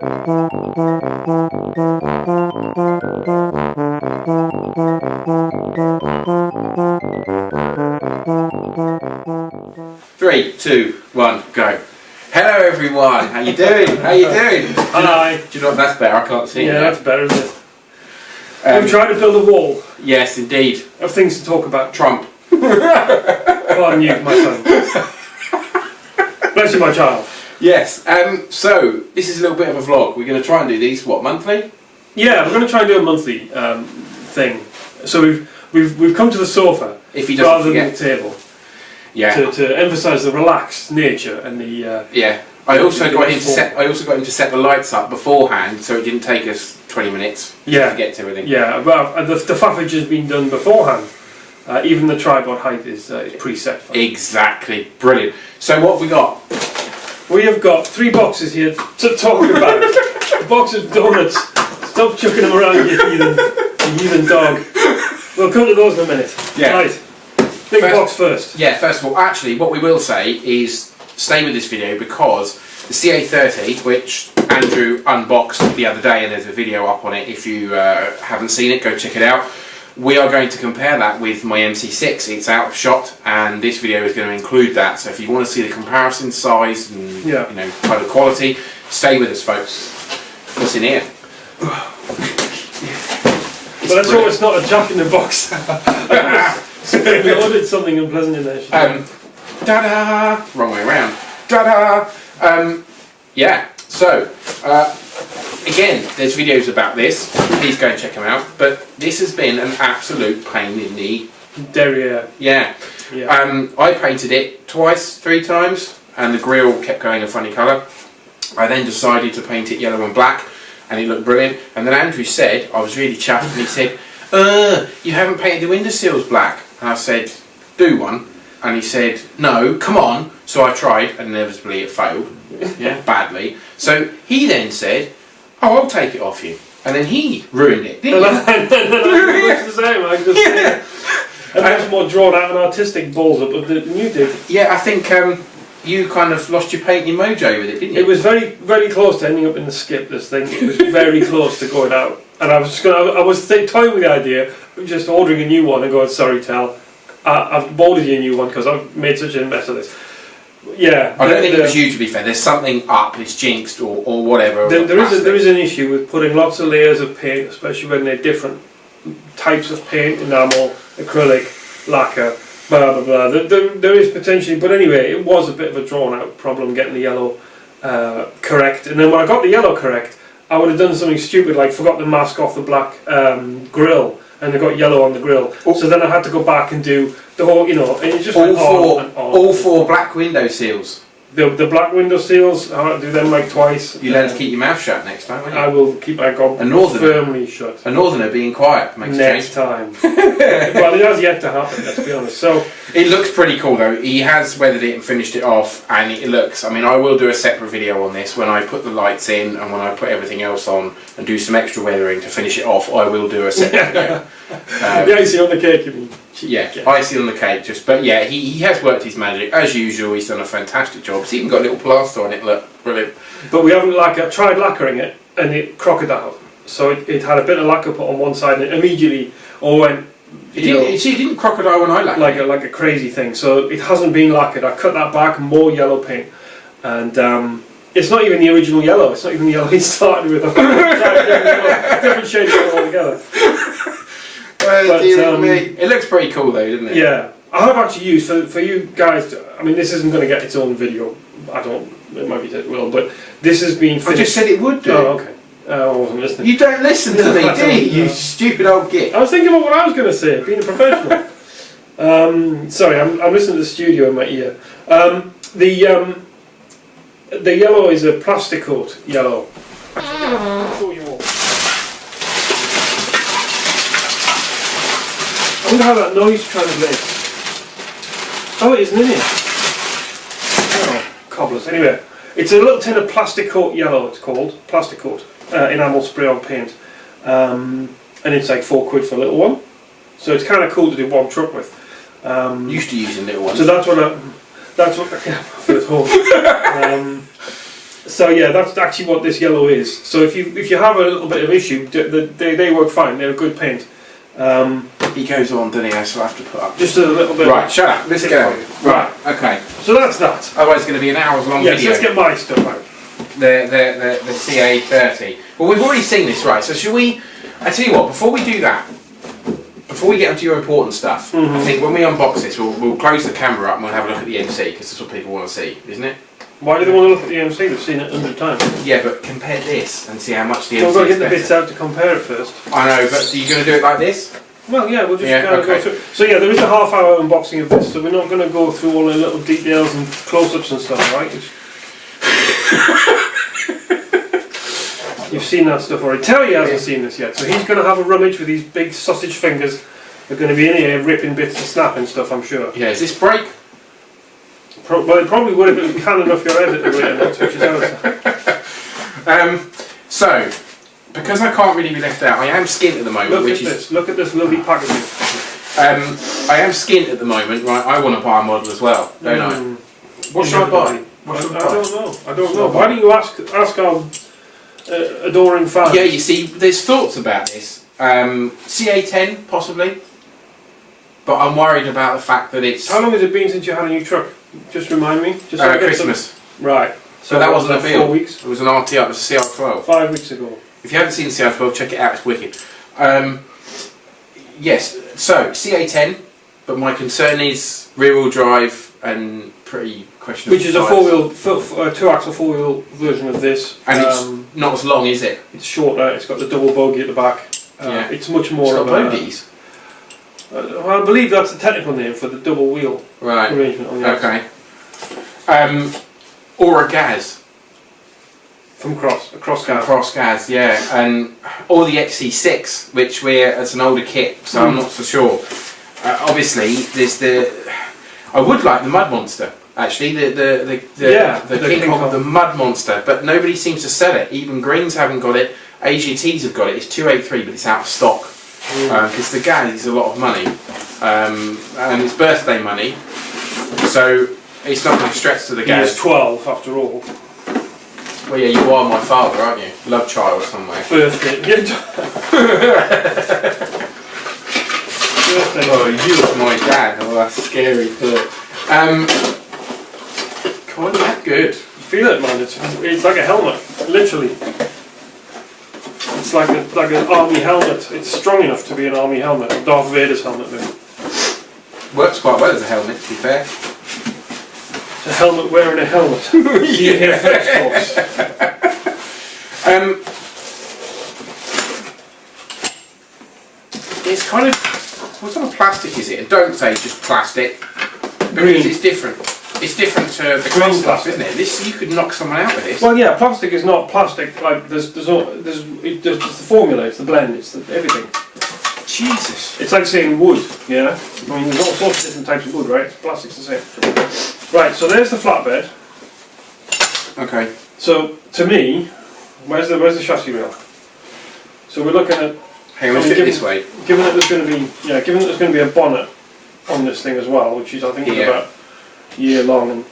Three, two, one, go. Hello everyone, how you doing? How you doing? Hi. Do you know what, that's better? I can't see. Yeah, that's better, isn't it? We've tried to build a wall. Yes, indeed. Of things to talk about. Trump. Pardon you, my son. Bless you, my child. Yes. So this is a little bit of a vlog. We're going to try and do these what, monthly? Yeah, we're going to try and do a monthly thing. So we've come to the sofa If he doesn't rather forget. than the table. Yeah. To emphasise the relaxed nature and the. Yeah. I also got him to set the lights up beforehand, so it didn't take us 20 minutes to get to everything. Yeah, but the faffage has been done beforehand. Even the tripod height is preset for it. Exactly. Brilliant. So what have we got? We have got 3 boxes here to talk about. A box of donuts. Stop chucking them around, you heathen dog. We'll come to those in a minute. Yeah. Right. Big box first. Yeah, first of all, actually, what we will say is stay with this video because the CA30, which Andrew unboxed the other day, and there's a video up on it. If you haven't seen it, go check it out. We are going to compare that with my MC6. It's out of shot, and this video is going to include that. So if you want to see the comparison size and kind of quality, stay with us, folks. What's in here? Well, let's hope it's not a jack in the box. We ordered something unpleasant in there. Ta-da! Wrong way around. Ta-da! Yeah. So again, there's videos about this. Please go and check them out. But this has been an absolute pain in the derriere. Yeah. I painted it twice, 3 times, and the grille kept going a funny colour. I then decided to paint it yellow and black, and it looked brilliant. And then Andrew said, I was really chuffed, and he said, you haven't painted the windowsills black. And I said, do one. And he said, no, come on. So I tried, and inevitably it failed. Yeah, badly. So he then said, oh, I'll take it off you. And then he ruined it, didn't he? It's the same, I can just see it. And much more drawn out and artistic balls up than you did. Yeah, I think you kind of lost your painting mojo with it, didn't you? It was very, very close to ending up in the skip, this thing. It was very close to going out. And I was just I was toying with the idea of just ordering a new one and going, sorry, Tal, I've ordered you a new one because I've made such a mess of this. Yeah. I don't think it was you, to be fair. There's something up, it's jinxed or whatever. There is an issue with putting lots of layers of paint, especially when they're different types of paint, enamel, acrylic, lacquer, blah blah blah. There is potentially, but anyway, it was a bit of a drawn out problem getting the yellow correct. And then when I got the yellow correct, I would have done something stupid like forgot to mask off the black grill, and they got yellow on the grill. Oh. So then I had to go back and do the whole, and it just all 4 black window seals. The black window seals, I do them like twice. You learn to keep your mouth shut next time, won't you? I will keep my gob firmly shut. A northerner being quiet makes next time. Well, it has yet to happen, let's be honest. So it looks pretty cool though. He has weathered it and finished it off, and it looks, I mean, I will do a separate video on this when I put the lights in and when I put everything else on and do some extra weathering to finish it off. I will do a separate video. The icing on the cake, you mean? Yeah, icing on the cake. But yeah, he has worked his magic as usual. He's done a fantastic job. He's even got a little plaster on it. Look, brilliant. But we haven't tried lacquering it, and it crocodiled. So it had a bit of lacquer put on one side, and it immediately went. It didn't crocodile when I lacquered. Like a crazy thing. So it hasn't been lacquered. I cut that back, more yellow paint, and it's not even the original yellow. It's not even the yellow he started with. Different shade of yellow altogether. But, it looks pretty cool though, doesn't it? Yeah, I have actually used for you guys. I mean, this isn't going to get its own video. It might be that it will, but this has been finished. I just said it would do. Oh, okay. I wasn't listening. You don't listen to me, do you? You stupid old git. I was thinking about what I was going to say, being a professional. Sorry, I'm listening to the studio in my ear. The yellow is a plastic coat yellow. I'll show you all. I wonder how that noise translates. Oh, it isn't in here. Oh, cobblers. Anyway, it's a little tin of plastic coat yellow, it's called. Plastic coat. Enamel spray on paint. And it's like £4 for a little one. So it's kind of cool to do one truck with. Used to using little ones. So that's what yeah, for at home. So yeah, that's actually what this yellow is. So if you have a little bit of issue, they work fine. They're a good paint. He goes on, doesn't he? So I have to put up. Just a little bit. Right, shut up. Let's go. Right, okay. So that's that. Otherwise, it's going to be an hour's long Yes, video. let's get my stuff out. The CA30. Well, we've already seen this, right? So should we? I tell you what. Before we do that, before we get onto your important stuff, I think when we unbox this, we'll close the camera up and we'll have a look at the MC because that's what people want to see, isn't it? Why do they want to look at the MC? They've seen it 100 times. Yeah, but compare this and see how much the MC We've got to is get the better. bits out to compare it first. I know, but are you going to do it like this? Well, yeah, we'll just Okay. go through. So yeah, there is a half-hour unboxing of this, so we're not going to go through all the little details and close-ups and stuff, right? You've seen that stuff already. Terry hasn't seen this yet, so he's going to have a rummage with these big sausage fingers. They're going to be in here ripping bits and snapping stuff, I'm sure. Yeah, is this break? Well, it probably would if it was canning off your head at the way it touches out. So, because I can't really be left out, I am skint at the moment. Look at this lovely packaging. I am skint at the moment, right? I want to buy a model as well, don't I? What should I buy? I don't know. Why don't you ask our adoring fans? Yeah, you see, there's thoughts about this. CA10, possibly. But I'm worried about the fact that it's... How long has it been since you had a new truck? Just remind me. Just so Christmas. Right. So that wasn't a build. 4 weeks? It was an RT up, it was a CR12. 5 weeks ago. If you haven't seen CR12, check it out, it's wicked. Yes, so CA10, but my concern is rear-wheel drive and pretty questionable. Which is a two-axle four-wheel version of this. And it's not as long, is it? It's shorter, it's got the double bogey at the back. Yeah. It's much more It's of got bogies. I believe that's the technical name for the double wheel arrangement on the outside. Okay. Or a gas. From Cross gas. Cross gas, yeah. And or the XC6, which it's an older kit, so I'm not so sure. Obviously, there's I would like the Mud Monster. Actually, the King Kong, the Mud Monster, but nobody seems to sell it. Even Greens haven't got it. AGTs have got it. It's 283, but it's out of stock. Because the gas is a lot of money, and it's birthday money, so it's not going to stretch to the gas. He's 12 after all. Well, yeah, you are my father, aren't you? Love child somewhere. Birthday. Oh, you are my dad. Oh, that's scary. God, that's good. Feel it, man. It's like a helmet, literally. It's like an army helmet. It's strong enough to be an army helmet. Darth Vader's helmet, maybe. Works quite well as a helmet, to be fair. It's a helmet wearing a helmet. See you here first, folks. It's kind of... What sort of plastic is it? And don't say just plastic, because it's different. It's different to the green stuff, isn't it? This, you could knock someone out with this. Well, yeah, plastic is not plastic. Like it's the formula, it's the blend, it's everything. Jesus. It's like saying wood. Yeah. I mean, there's all sorts of different types of wood, right? Plastic's the same. Right. So there's the flatbed. Okay. So to me, where's the chassis rail? So we're looking at. Hang on, let's do it this way. Given that there's going to be a bonnet on this thing as well, which is I think about a year long, and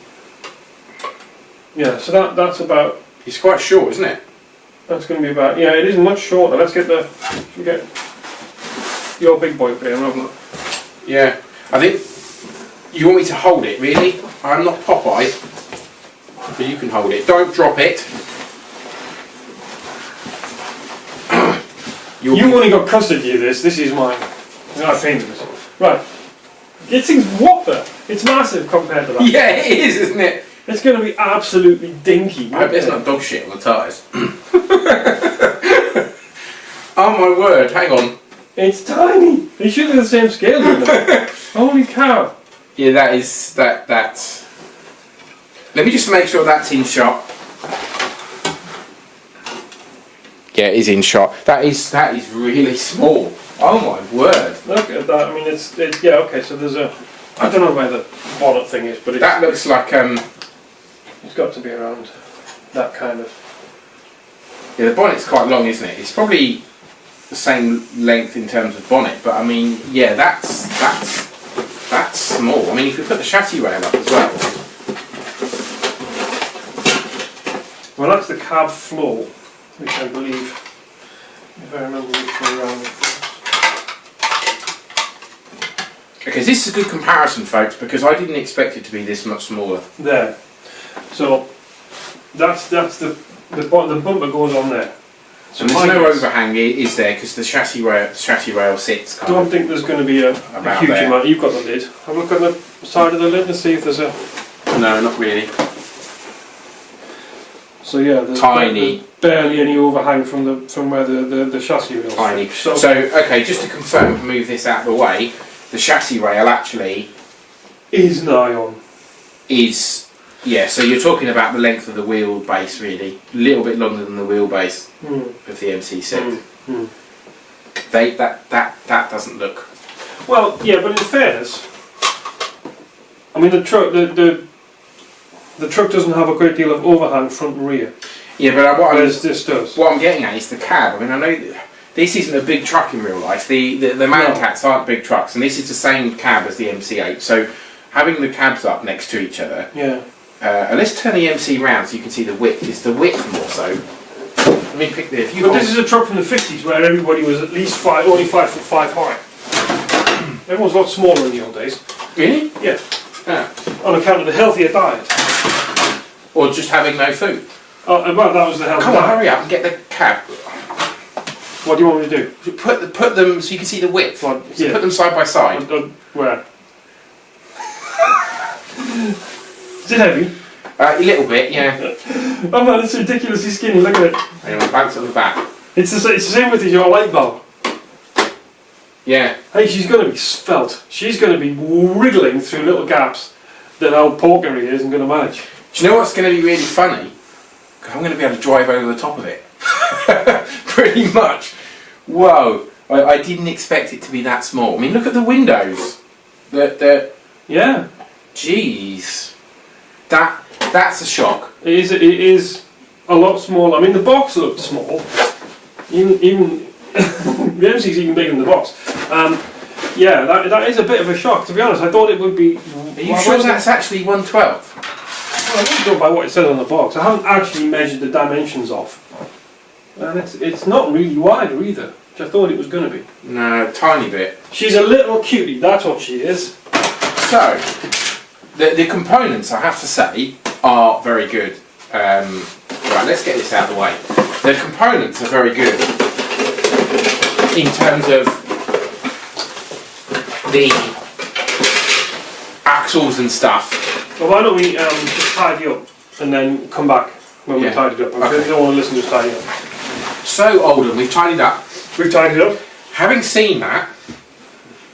yeah, so that's about. It's quite short, isn't it? That's going to be about. Yeah, it is much shorter. Let's get your big boy up here and have a look. Yeah, I think you want me to hold it, really? I'm not Popeye, but you can hold it. Don't drop it. You only got custody of this. This is mine. I painted this. Right. This thing's whopper. It's massive compared to that. Yeah, it is, isn't it? It's going to be absolutely dinky. I hope there's not dog shit on the tyres. Oh my word! Hang on. It's tiny. They should be the same scale. Holy cow! Yeah, that's. Let me just make sure that's in shot. Yeah, it is in shot. That is really small. Oh my word! Look at that. I mean, it's yeah. Okay, so there's a. I don't know where the bonnet thing is, but that looks like It's got to be around that kind of. Yeah, the bonnet's quite long, isn't it? It's probably the same length in terms of bonnet, but I mean, yeah, that's small. I mean, if we put the chassis rail up as well. Well, that's the cab floor, which I believe, if I remember which way around it was. Okay, this is a good comparison, folks, because I didn't expect it to be this much smaller. There. So that's the bumper goes on there. So And there's no overhang, is there? Because the chassis rail sits I kind don't of think there's going to be a about huge there. amount. You've got the lid. Have a look on the side of the lid and see if there's a. No, not really. So yeah, there's Tiny. barely any overhang from where the chassis rail. Tiny. So Okay, just to confirm, move this out of the way. The chassis rail actually is nigh on. is. Yeah, so you're talking about the length of the wheelbase, really. A little bit longer than the wheelbase of the MC6. That doesn't look. Well, yeah, but in fairness, I mean the truck the truck doesn't have a great deal of overhang front and rear. Yeah, but Whereas this does. what I'm getting at is the cab. I mean, I know this isn't a big truck in real life. The Mancats aren't big trucks, and this is the same cab as the MC8. So having the cabs up next to each other. Yeah. And let's turn the MC round so you can see the width. It's the width more so. Let me pick this. But this is a truck from the 50s where everybody was at least only 5'5" high. Everyone's a lot smaller in the old days. Really? Yeah. Yeah. On account of the healthier diet. Or just having no food. Oh, well, that was the healthy Come on, diet. hurry up and get the cab. What do you want me to do? Put them so you can see the width. So Yeah. put them side by side. Where? Is it heavy? A little bit, yeah. Oh man, it's ridiculously skinny, look at it. Hang on, bounce at the back. It's the same width as your light bulb. Yeah. Hey, she's going to be svelte. She's going to be wriggling through little gaps that old poker isn't going to manage. Do you know what's going to be really funny? 'Cause I'm going to be able to drive over the top of it. Pretty much. Whoa. I didn't expect it to be that small. I mean, look at the windows. Yeah. Jeez. That's a shock. It is a lot smaller. I mean, the box looked small. Even the MC's even bigger than the box. Yeah, that is a bit of a shock. To be honest, I thought it would be. Are you sure that's actually 112? Well, I'm not going by what it said on the box. I haven't actually measured the dimensions off, and it's not really wider either, which I thought it was going to be. No, tiny bit. She's a little cutie. That's what she is. So, the components, I have to say, are very good. Right, let's get this out of the way. The components are very good in terms of the axles and stuff. Well, why don't we just tidy up and then come back when we've tidied up? I don't want to listen to us tidy up. So, Oldham, we've tidied up. We've tidied up. Having seen that,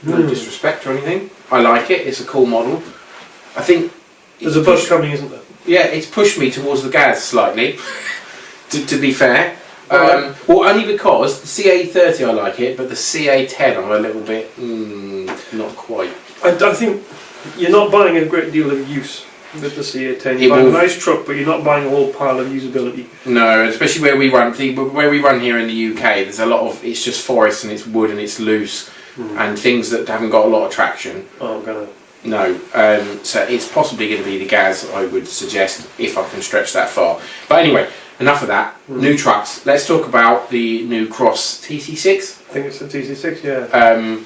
no disrespect or anything, I like it. It's a cool model. I think There's a bus coming, isn't there? yeah, it's pushed me towards the gas slightly. to be fair, Right. well, only because the CA30 I like it, but the CA10 I'm a little bit not quite. I think you're not buying a great deal of use with the CA10. It You're buying a will- nice truck, but you're not buying a whole pile of usability. No, especially where we run. Where we run here in the UK, there's a lot of it's just forest and it's wood and it's loose and things that haven't got a lot of traction. Oh, I'm gonna. No, so it's possibly going to be the gas I would suggest if I can stretch that far. But anyway, enough of that. New trucks. Let's talk about the new Cross TC6. I think it's the TC6, yeah.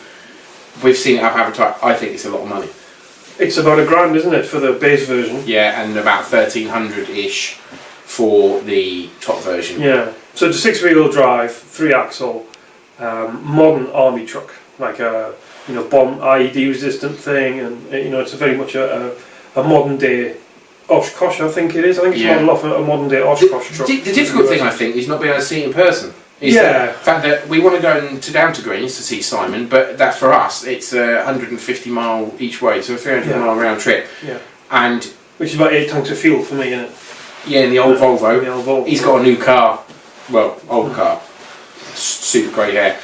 We've seen it up advertised. I think it's a lot of money. It's about £1,000, isn't it, for the base version? Yeah, and about 1,300-ish for the top version. Yeah. So it's a 6-wheel drive, 3-axle, modern army truck, like a bomb IED resistant thing, and it's very much a modern day Oshkosh, I think it is. I think it's modelled off a modern day Oshkosh truck. The difficult thing, I think, is not being able to see it in person. Is the fact that we want to go down to Greens to see Simon, but that for us it's 150 mile each way, so a 300 mile round trip. Yeah. And which is about 8 tanks of fuel for me, isn't it? Yeah, in the old Volvo. The old Volvo. He's got a new car. Well, old car. Super grey hair.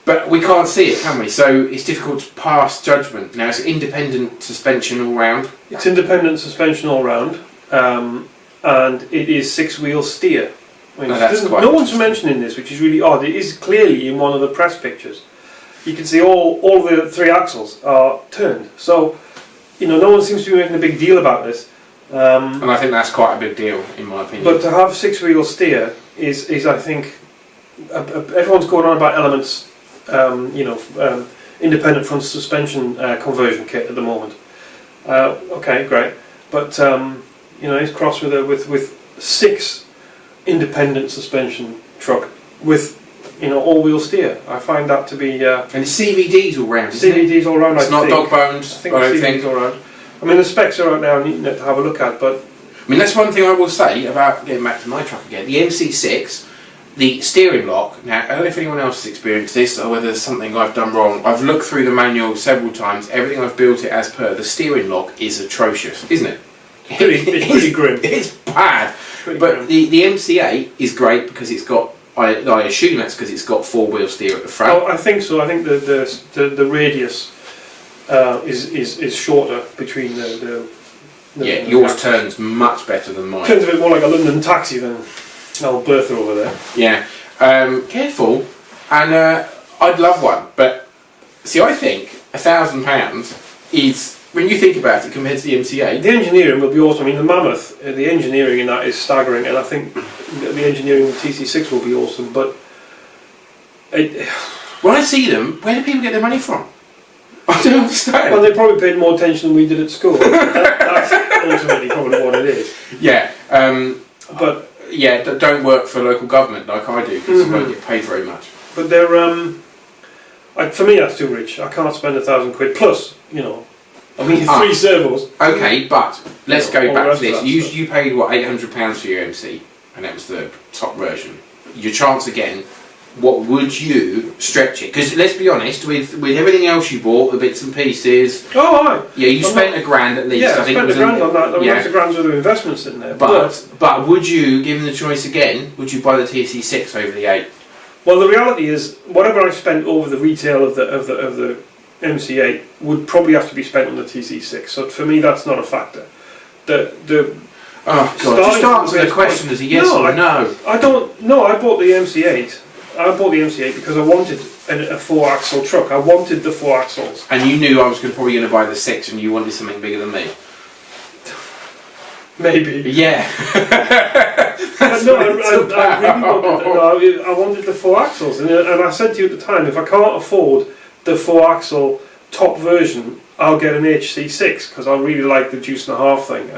But we can't see it, can we? So it's difficult to pass judgment. Now it's independent suspension all round. It's independent suspension all round, and it is 6-wheel steer. I mean, no one's mentioning this, which is really odd. It is clearly in one of the press pictures. You can see all the 3 axles are turned. So, no one seems to be making a big deal about this. And I think that's quite a big deal, in my opinion. But to have 6-wheel steer is I think, everyone's going on about elements, independent front suspension conversion kit at the moment. Okay, great, but it's crossed with 6 independent suspension truck with all-wheel steer. I find that to be and the CVD's all round. CVD's all round. It's not dog bones. I think the CVD's all round. I mean, the specs are out now, neat to have a look at, but I mean, that's one thing I will say about getting back to my truck again. The MC6, the steering lock. Now, I don't know if anyone else has experienced this or whether there's something I've done wrong. I've looked through the manual several times. Everything I've built it as per. The steering lock is atrocious, isn't it? it's pretty grim. It's bad. Pretty But grim. the MC8 is great because it's got. I assume that's because it's got 4-wheel steer at the front. Oh, I think so. I think the radius is shorter between the Yeah, yours turns much better than mine. Turns a bit more like a London taxi than an old Bertha over there. Yeah, careful, and I'd love one, but see, I think £1,000 is, when you think about it compared to the MC8. The engineering will be awesome. I mean, the Mammoth, the engineering in that is staggering, and I think the engineering in the TC6 will be awesome. But when I see them, where do people get their money from? I don't understand. Well, they probably paid more attention than we did at school. That's ultimately probably what it is. Yeah, but yeah, don't work for local government like I do because I don't get paid very much. But they're for me that's too rich. I can't spend £1,000 plus. I mean, 3 servos. Okay, but let's go all back the to this. rest of that You paid what, £800 for your MC, and that was the top version. Your chance again. What would you stretch it? Because let's be honest, with everything else you bought, the bits and pieces. Oh, aye. Yeah, you spent £1,000 at least. Yeah, I think spent it was £1,000 on that. There yeah. was a grand's worth of investments in there. But would you, given the choice again, would you buy the TC6 over the 8? Well, the reality is, whatever I spent over the retail of the MC8 would probably have to be spent on the TC6. So for me, that's not a factor. Oh God! Just answer the question as a yes or no. I don't. No, I bought the MC8. I bought the MC8 because I wanted a 4-axle truck. I wanted the 4 axles. And you knew I was probably going to buy the 6, and you wanted something bigger than me. Maybe. Yeah. I wanted the 4 axles, and I said to you at the time, if I can't afford the 4-axle top version, I'll get an HC6 because I really like the Deuce and a Half thing.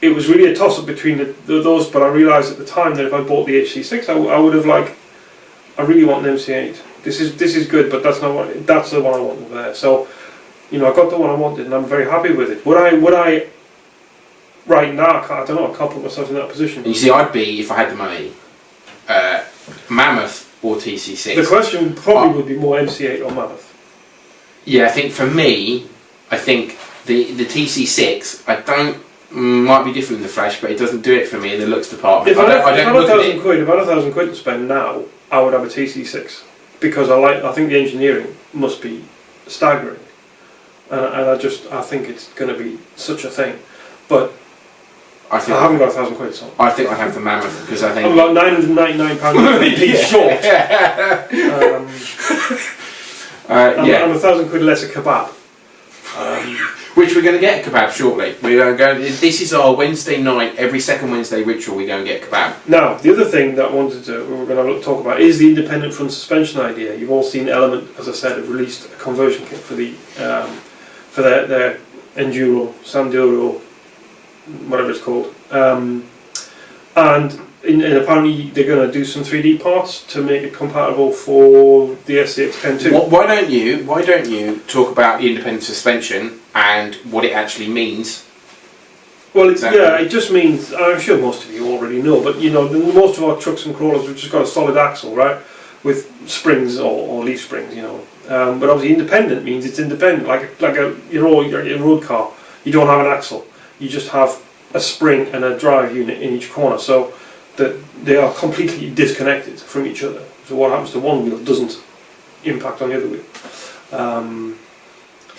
It was really a toss-up between those, but I realised at the time that if I bought the HC6, I would have I really want an MC8. This is good, but that's the one I want over there. So, I got the one I wanted, and I'm very happy with it. Would I? Right now, I don't know. I can't put myself in that position. You see, I'd be, if I had the money, Mammoth or TC6. The question probably would be more MC8 or Mammoth. Yeah, I think for me, the TC6, might be different in the flash, but it doesn't do it for me in the looks department. If I had £1,000 to spend now, I would have a TC6 because I think the engineering must be staggering, and I think it's going to be such a thing. But I haven't got £1,000, so I think I'd have the Mammoth because I think I'm about £999 short. I'm £1,000 less a kebab. Which we're going to get a kebab shortly. We're going. This is our Wednesday night. Every second Wednesday ritual, we go and get kebab. Now, the other thing that we're going to talk about is the independent front suspension idea. You've all seen Element, as I said, have released a conversion kit for their Enduro, Sanduro, whatever it's called, and apparently they're going to do some 3D parts to make it compatible for the SCX-10 too. Why don't you talk about the independent suspension and what it actually means? Well, it just means, I'm sure most of you already know, but most of our trucks and crawlers have just got a solid axle, right, with springs or leaf springs, but obviously independent means it's independent, like your road car. You don't have an axle. You just have a spring and a drive unit in each corner, so that they are completely disconnected from each other. So what happens to one wheel doesn't impact on the other wheel.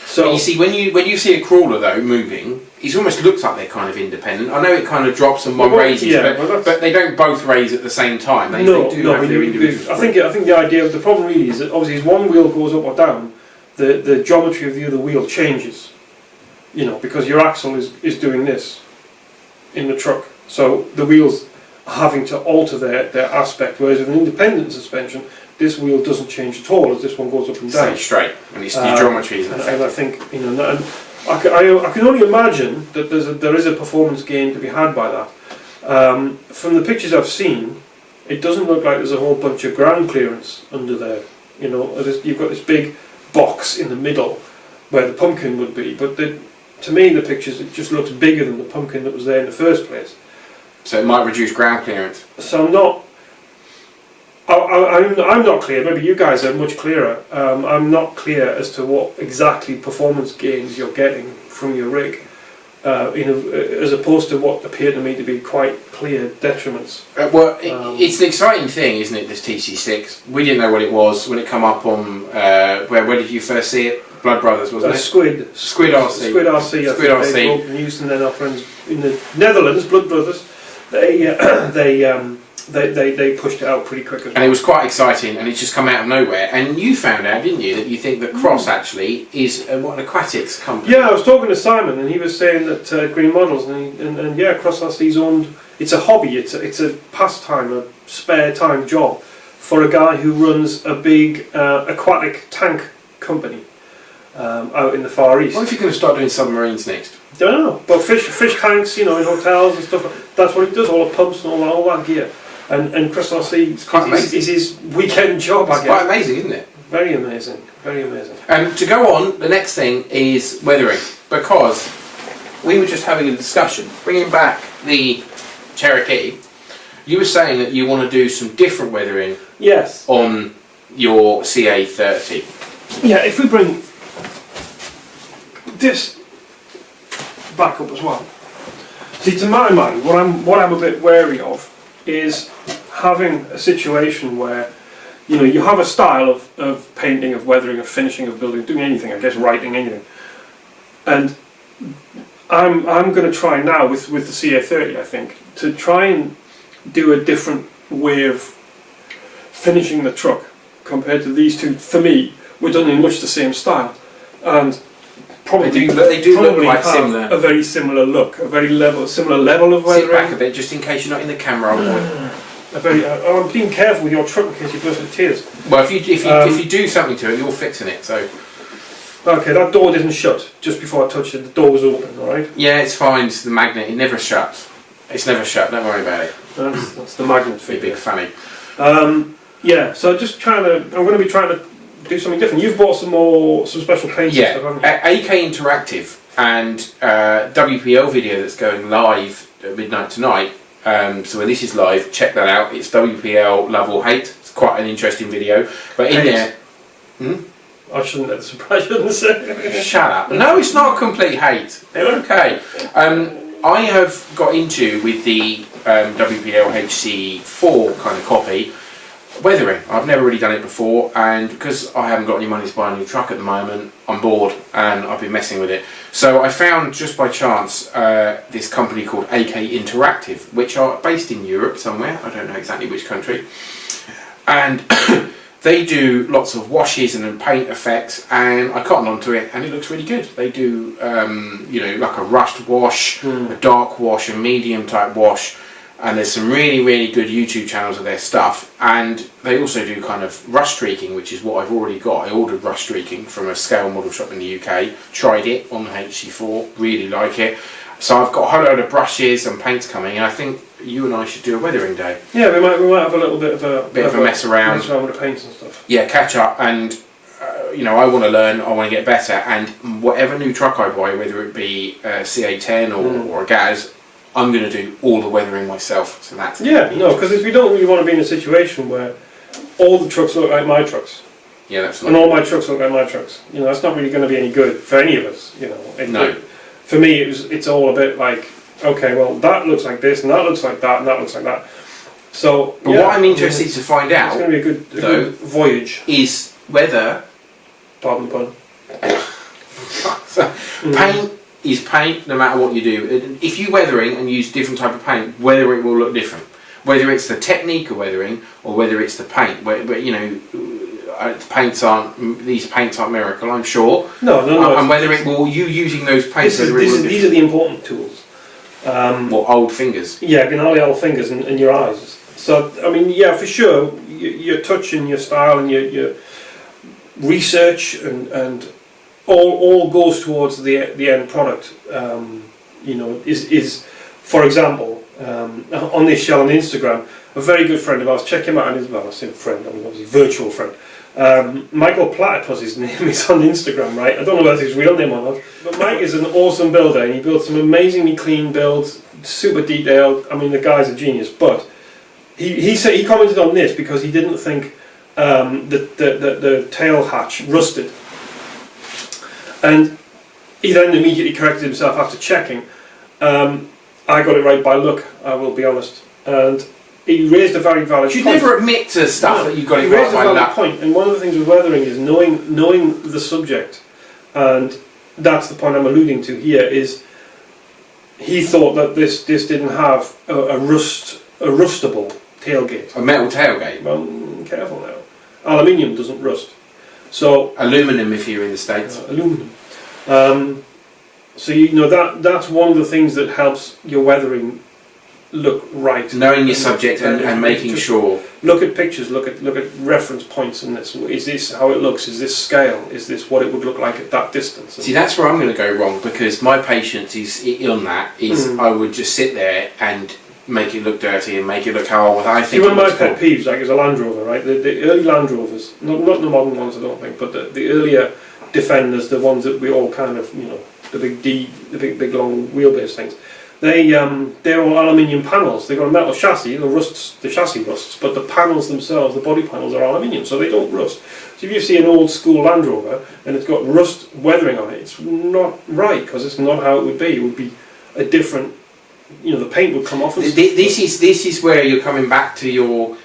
So you see, when you see a crawler though moving, it almost looks like they're kind of independent. I know it kind of drops and one raises, but they don't both raise at the same time. They do have their individual. I think the idea of the problem really is that obviously as one wheel goes up or down, the geometry of the other wheel changes. Because your axle is doing this. in the truck, so the wheels are having to alter their aspect, whereas with an independent suspension, this wheel doesn't change at all as this one goes up and down. Stay straight, and it's the geometry isn't affected. And I think, you know, and I can only imagine that there is a performance gain to be had by that. From the pictures I've seen, it doesn't look like there's a whole bunch of ground clearance under there. You know, you've got this big box in the middle where the pumpkin would be, but to me, the pictures, it just looks bigger than the pumpkin that was there in the first place. So it might reduce ground clearance. So I'm not clear. Maybe you guys are much clearer. I'm not clear as to what exactly performance gains you're getting from your rig, as opposed to what appear to me to be quite clear detriments. It's an exciting thing, isn't it? This TC6. We didn't know what it was when it come up on. Where did you first see it? Blood Brothers, wasn't it? Squid RC. Squid RC. Squid RC. They broke the news, and then our friends in the Netherlands, Blood Brothers, they pushed it out pretty quick as well. And it was quite exciting, and it's just come out of nowhere. And you found out, didn't you, that you think that Cross actually is an aquatics company? Yeah, I was talking to Simon, and he was saying that Green Models, and yeah, Cross RC's owned. It's a hobby. It's a pastime, a spare time job for a guy who runs a big aquatic tank company out in the Far East. What if you're going to start doing submarines next? Don't know, but fish tanks, you know, in hotels and stuff. That's what he does. All the pumps and all that gear. And Cross RC is his weekend job. It's quite amazing, isn't it? Very amazing, very amazing. To go on, the next thing is weathering, because we were just having a discussion, bringing back the Cherokee. You were saying that you want to do some different weathering. Yes. On your CA30. Yeah, if we bring this back up as well. See, to my mind, what I'm a bit wary of is having a situation where, you know, you have a style of painting, of weathering, of finishing, of building, doing anything, I guess, writing, anything. And I'm going to try now with the CA30, I think, to try and do a different way of finishing the truck compared to these two. For me, we're done in much the same style, and probably they do look quite similar. A very similar look, similar level of weathering. Sit back a bit, just in case you're not in the camera. I'm being careful with your truck in case you burst into tears. Well, if you do something to it, you're fixing it. So. Okay, that door didn't shut just before I touched it. The door was open, all right? Yeah, it's fine. It's the magnet. It never shuts. It's never shut. Don't worry about it. That's the magnet for you. Big fanny. Yeah. So I'm going to be trying to do something different. You've bought some special paints. Yeah. And stuff, haven't you? AK Interactive and WPL video that's going live at midnight tonight. So when this is live, check that out. It's WPL Love or Hate. It's quite an interesting video. But in there. I shouldn't let the surprise you say. Shut up. No, it's not a complete hate. They're okay. I have got into, with the WPL HC4 kind of copy, weathering. I've never really done it before, and because I haven't got any money to buy a new truck at the moment, I'm bored and I've been messing with it. So I found, just by chance, this company called AK Interactive, which are based in Europe somewhere. I don't know exactly which country. And they do lots of washes and paint effects, and I cottoned onto it, and it looks really good. They do, you know, like a rust wash, a dark wash, a medium type wash, and there's some really, really good YouTube channels of their stuff. And they also do kind of rust streaking, which is what I've already got. I ordered rust streaking from a scale model shop in the UK, tried it on the HC4, really like it. So I've got a whole load of brushes and paints coming, and I think you and I should do a weathering day. Yeah, we might have a little bit of a mess around. Mess around with the paints and stuff. Yeah, catch up, and you know, I want to learn, I want to get better, and whatever new truck I buy, whether it be a CA10 or a Gaz, I'm going to do all the weathering myself. So that's because if we don't really want to be in a situation where all the trucks look like my trucks. Yeah, that's not. And all my trucks look like my trucks. You know, that's not really going to be any good for any of us. You know. No. For me, it's all a bit like, okay, well, that looks like this, and that looks like that, and that looks like that. So, but what I'm interested to find out, it's going to be a good voyage, is whether, pardon the pun, paint is paint no matter what you do. If you're weathering and use different type of paint, whether it will look different, whether it's the technique of weathering or whether it's the paint. But you know, these paints aren't miracle, I'm sure. No. And whether it will, you using those paints, these are the important tools. Old fingers? Yeah, gnarly old fingers and your eyes. So, I mean, yeah, for sure, your touch and your style and your research and all goes towards the end product. You know, is for example, on this shell on Instagram, a very good friend of ours, check him out on his, well, I say friend, I mean obviously virtual friend, Michael Platypus, his name is on Instagram, right? I don't know whether it's his real name or not, but Mike is an awesome builder and he builds some amazingly clean builds, super detailed. I mean, the guy's a genius. But he said, he commented on this because he didn't think the tail hatch rusted, and he then immediately corrected himself after checking. I got it right by luck, I will be honest, and he raised a very valid point. You never admit to stuff that you got it right by luck. He raised a valid point, and one of the things with weathering is knowing the subject, and that's the point I'm alluding to here. Is he thought that this didn't have a rustable tailgate, a metal tailgate. Well, careful now. Aluminium doesn't rust, so aluminum if you're in the States. Aluminum. So you know that's one of the things that helps your weathering look right. Knowing your subject and making sure. Look at pictures. Look at reference points in this. Is this how it looks? Is this scale? Is this what it would look like at that distance? See, that's where I'm going to go wrong, because my patience is on that. I would just sit there and make it look dirty and make it look how I think. See, one of my pet peeves, like, is a Land Rover, right? The early Land Rovers, not the modern ones, I don't think, but the earlier Defenders, the ones that we all kind of, you know, the big long wheelbase things. They're all aluminium panels. They've got a metal chassis. The chassis rusts, but the panels themselves, the body panels, are aluminium, so they don't rust. So if you see an old school Land Rover and it's got rust weathering on it, it's not right, because it's not how it would be. It would be a different. You know, the paint would come off. And this is where you're coming back to your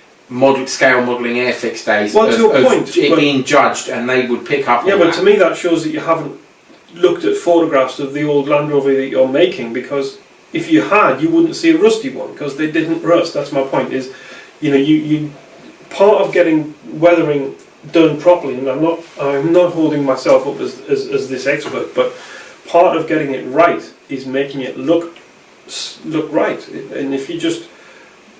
scale modelling Airfix days. Well, to a point, it being judged, and they would pick up. Yeah, on but that. to me that shows that you haven't looked at photographs of the old Land Rover that you're making, because if you had, you wouldn't see a rusty one, because they didn't rust. That's my point. Is, you know, you part of getting weathering done properly, and I'm not holding myself up as this expert, but part of getting it right is making it look right. And if you just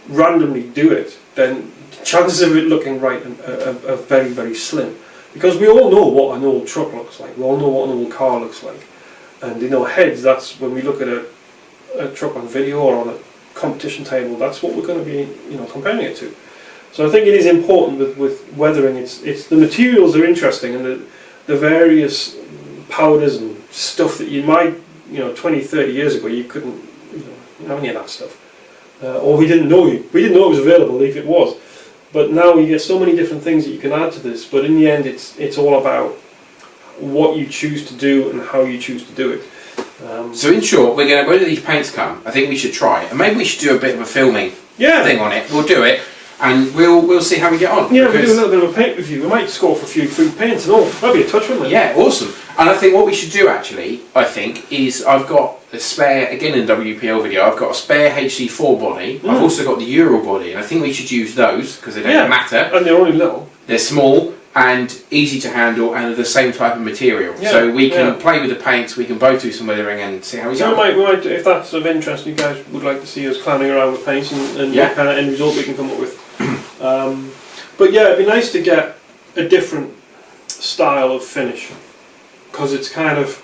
randomly do it, then chances of it looking right are very, very slim. Because we all know what an old truck looks like. We all know what an old car looks like. And in our heads, that's when we look at a truck on video or on a competition table, that's what we're going to be, you know, comparing it to. So I think it is important with weathering. It's the materials are interesting, and the various powders and stuff that you might, you know, 20, 30 years ago you couldn't, you know, any of that stuff. Or we didn't know it was available if it was. But now you get so many different things that you can add to this, but in the end it's all about what you choose to do and how you choose to do it. So in short, we're going to, when do these paints come? I think we should try it. And maybe we should do a bit of a filming thing on it. We'll do it, and we'll see how we get on. Yeah, we'll do a little bit of a paint review. We might score for a few food paints and all. That'd be a touch, wouldn't it? Yeah, awesome. And I think what we should do actually, is I've got a spare, again in the WPL video, I've got a spare HC4 body. I've also got the Euro body, and I think we should use those because they don't matter. And they're only little. They're small and easy to handle and the same type of material. Yeah, so we can play with the paints, we can both do some weathering and see how we go. So we might, if that's of interest, you guys would like to see us clowning around with paints and what kind of end result we can come up with. But yeah, it'd be nice to get a different style of finish, because it's kind of,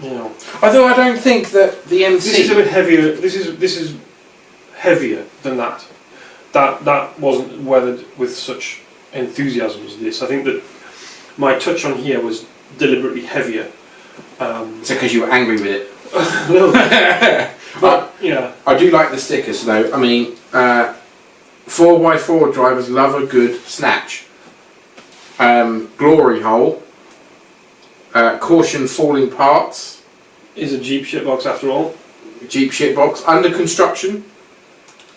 you know. Although I don't think that the AnT. This is a bit heavier. This is heavier than that. That wasn't weathered with such enthusiasm as this. I think that my touch on here was deliberately heavier. So because you were angry with it. A little bit. But yeah. I do like the stickers though. I mean, 4x4 drivers love a good snatch. Glory hole. Caution falling parts. Is a Jeep shitbox after all. Jeep shitbox. Under construction.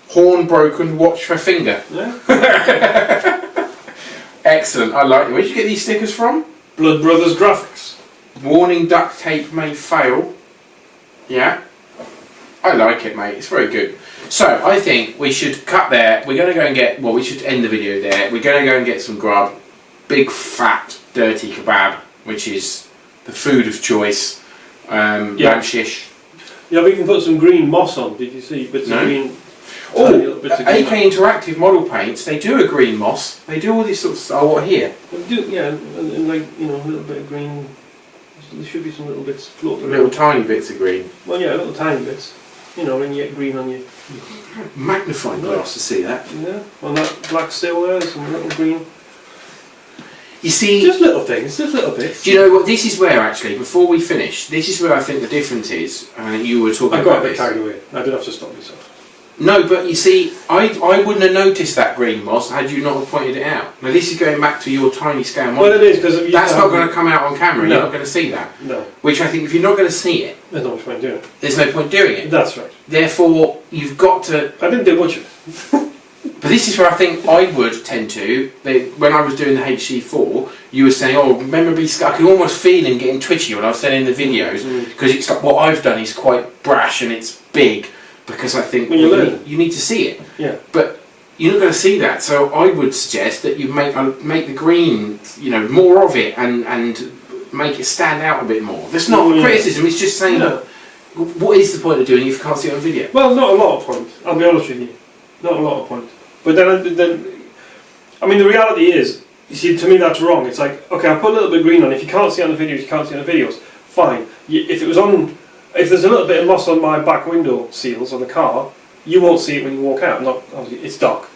Horn broken. Watch for finger. Yeah. Excellent. I like it. Where did you get these stickers from? Blood Brothers Graphics. Warning: duct tape may fail. Yeah. I like it, mate. It's very good. So I think we should cut there. We're going to go and get. Well, we should end the video there. We're going to go and get some grub. Big fat dirty kebab, which is the food of choice. Lamb shish. Yeah, I've even put some green moss on. Did you see bits of green? Oh, AK Interactive model paints, they do a green moss. They do all this sort of stuff. Oh, what here? They do, yeah, and like, you know, a little bit of green. There should be some little bits floating around. Little tiny bits of green. Well, yeah, little tiny bits. You know, when you get green on your... Magnifying glass to see that. Yeah, on that black steel there, some little green. You see... Just little things, just little bits. Do you know what, this is where actually, before we finish, this is where I think the difference is, you were talking about this. I got a bit carried away. I did have to stop myself. No, but you see, I wouldn't have noticed that green moss had you not have pointed it out. Now this is going back to your tiny scale model. Well, it is, because... That's not going to come out on camera, No. you're not going to see that. No. Which I think if you're not going to see it, There's no point doing it. there's no point doing it. That's right. Therefore, you've got to... I didn't do much of it. But this is where I think I would tend to, when I was doing the HC4, you were saying, oh, remember I could almost feel him getting twitchy when I was sending the videos, because it's like what I've done is quite brash and it's big, because I think you need to see it. Yeah. But you're not going to see that, so I would suggest that you make the green, you know, more of it and make it stand out a bit more. That's not a criticism, it's just saying, what is the point of doing it if you can't see it on video? Well, not a lot of point, I'll be honest with you. Not a lot of point. But then, I mean, the reality is, you see, to me that's wrong. It's like, okay, I put a little bit of green on. If you can't see it on the videos, you can't see it on the videos. Fine. If there's a little bit of moss on my back window seals on the car, you won't see it when you walk out. It's dark.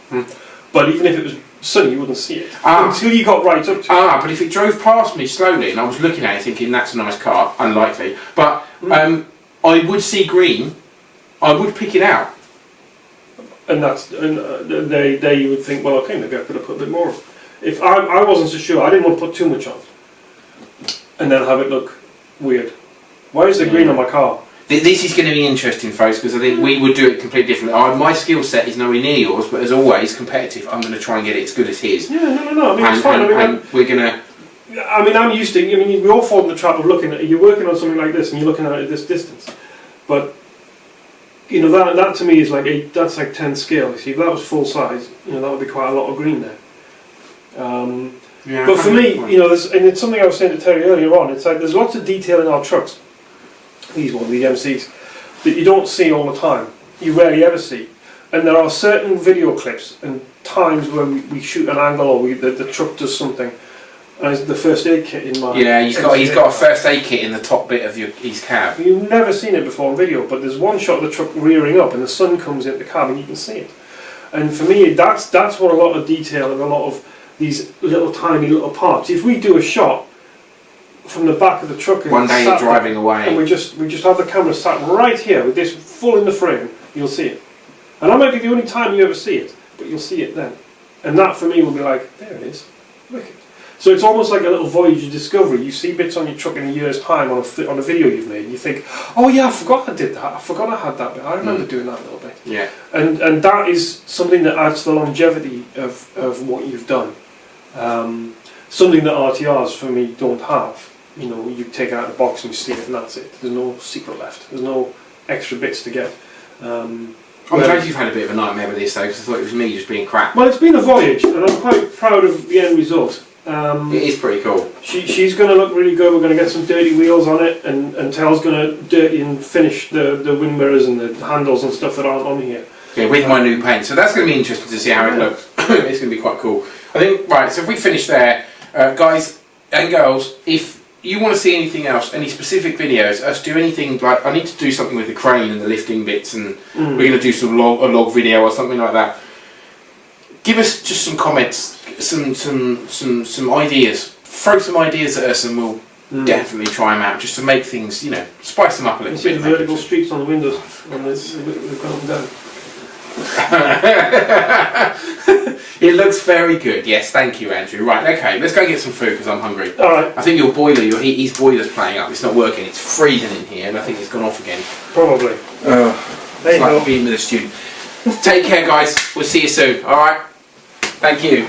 But even if it was sunny, you wouldn't see it until you got right up to it. But if it drove past me slowly and I was looking at it thinking that's a nice car, unlikely. But I would see green. I would pick it out. And there you would think, well, okay, maybe I could have put a bit more. If I wasn't so sure, I didn't want to put too much on, and then have it look weird. Why is there green on my car? This is going to be interesting, folks, because I think we would do it completely differently. My skill set is nowhere near yours, but as always, competitive. I'm going to try and get it as good as his. Yeah, no. I mean, it's fine. We're going to. I mean, I'm used to. I mean, we all fall in the trap of looking at. You're working on something like this, and you're looking at it at this distance, but. You know, that to me is like that's like 10 scale. You see, if that was full size, you know, that would be quite a lot of green there. But for me, you know, and it's something I was saying to Terry earlier on. It's like there's lots of detail in our trucks. These MCs that you don't see all the time. You rarely ever see. And there are certain video clips and times when we shoot an angle or the truck does something. And it's the first aid kit in my... Yeah, he's got a first aid kit in the top bit of his cab. You've never seen it before on video, but there's one shot of the truck rearing up and the sun comes into the cab and you can see it. And for me, that's what a lot of detail and a lot of these little tiny little parts. If we do a shot from the back of the truck... One day you're driving away. And we just have the camera sat right here with this full in the frame, you'll see it. And that might be the only time you ever see it, but you'll see it then. And that for me will be like, there it is. Wicked. So it's almost like a little voyage of discovery. You see bits on your truck in a year's time on a video you've made, and you think, oh yeah, I forgot I did that. I forgot I had that bit. I remember doing that a little bit. Yeah. And that is something that adds to the longevity of what you've done. Something that RTRs for me don't have. You know, you take it out of the box and you see it, and that's it. There's no secret left. There's no extra bits to get. I'm glad you've had a bit of a nightmare with this though, because I thought it was me just being crap. Well, it's been a voyage, and I'm quite proud of the end result. It is pretty cool. She's going to look really good. We're going to get some dirty wheels on it, and Tel's going to dirty and finish the wind mirrors and the handles and stuff that aren't on here. Yeah, with my new paint. So that's going to be interesting to see how it looks. It's going to be quite cool. I think, right, so if we finish there, guys and girls, if you want to see anything else, any specific videos, us do anything, like I need to do something with the crane and the lifting bits, and we're going to do a log video or something like that. Give us just some comments, some ideas. Throw some ideas at us, and we'll definitely try them out, just to make things, you know, spice them up a little bit. You see the vertical streaks on the windows, and they've gone down. It looks very good. Yes, thank you, Andrew. Right, okay, let's go get some food because I'm hungry. All right. I think your his boiler's playing up. It's not working. It's freezing in here, and I think it's gone off again. Probably. It's like being with a student. Take care, guys. We'll see you soon. All right. Thank you.